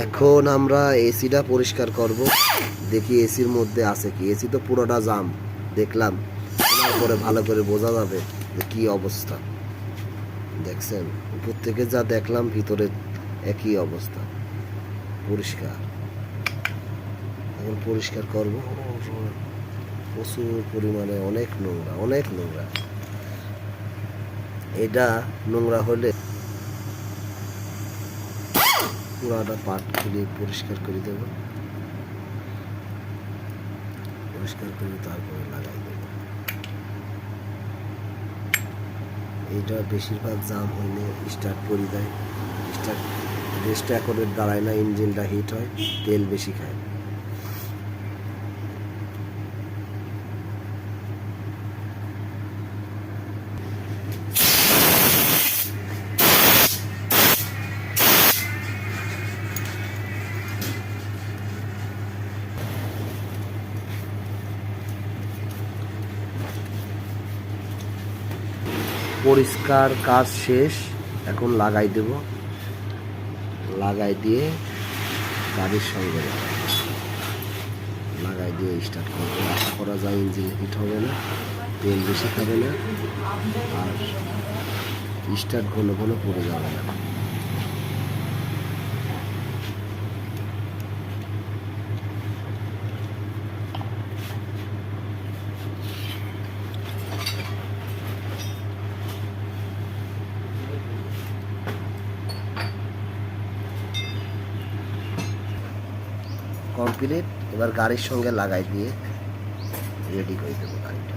এখন আমরা এসিটা পরিষ্কার করব, দেখি এসির মধ্যে আছে কি। এসি তো পুরোটা জাম, দেখলাম তারপরে ভালো করে বোঝা যাবে যে কি অবস্থা। দেখছেন, উপর থেকে যা দেখলাম ভিতরে একই অবস্থা, পরিষ্কার। এখন পরিষ্কার করব, প্রচুর পরিমাণে অনেক নোংরা, অনেক নোংরা। এটা নোংরা হলে পুরাটা পাট খুলে পরিষ্কার করে দেব, পরিষ্কার করে তারপরে লাগাই দেব। এইটা বেশিরভাগ জাম হইলে স্টার্ট করে দেয়, স্টার্ট রেস্টটা করে দাঁড়ায় না, ইঞ্জিনটা হিট হয়, তেল বেশি খায়। পরিষ্কার কাজ শেষ, এখন লাগাই দেব। লাগাই দিয়ে গাড়ির সঙ্গে লাগাই দিয়ে স্টার্ট করবো। আশা করা যায় ইঞ্জিন হিট হবে না, তেল বেশি খাবে না, আর স্টার্ট ঘন ঘন পড়ে যাবে না। কমপ্লিট। এবার গাড়ির সঙ্গে লাগাই দিয়ে রেডি করে দেবো গাড়িটা।